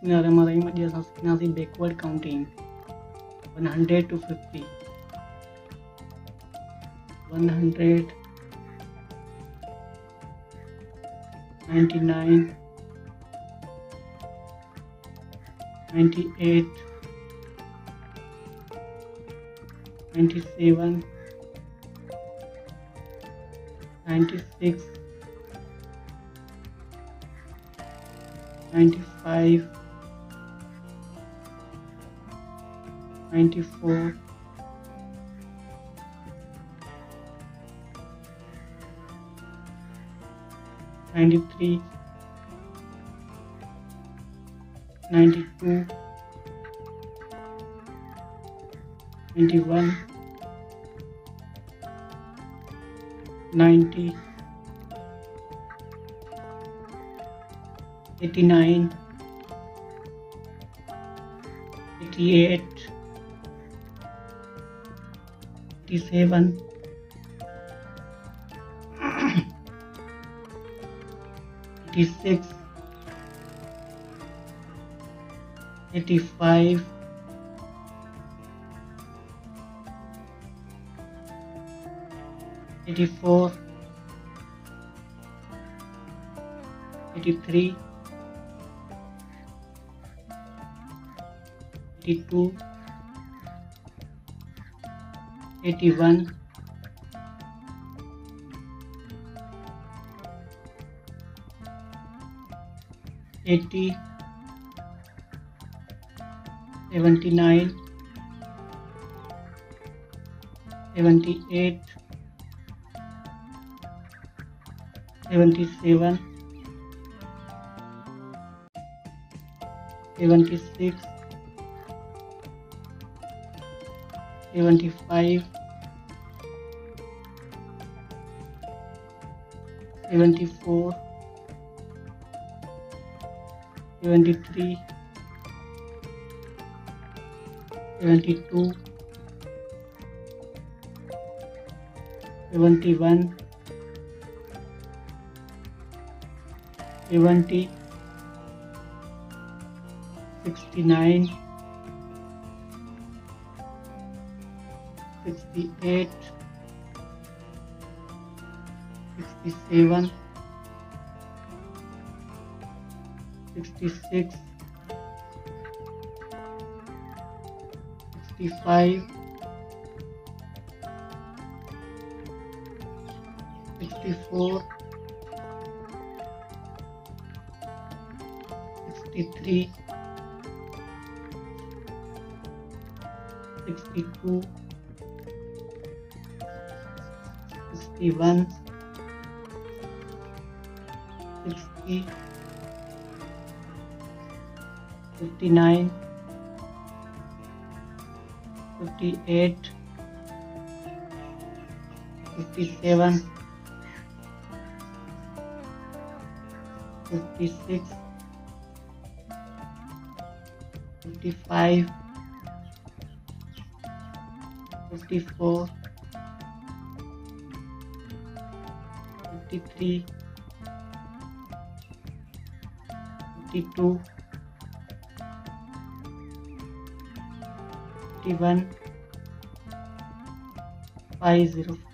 Bismillahirrahmanirrahim. Dia nasi backward counting. 100 to 50. 100. 99. 98. 97. 96. 95. 94. 93. 92. 91. 90. 89. 88. 87. 86. 85. 84. 83. 82. 81. 80. 79. 78. 77. 76. 75. 74. 73. 72. 71. 70. 69. 68. 67. 66. 65. 64. 63. 62. 61. 60. 59. 58. 57. 56. 55. 54. 53. 52. 51. 50.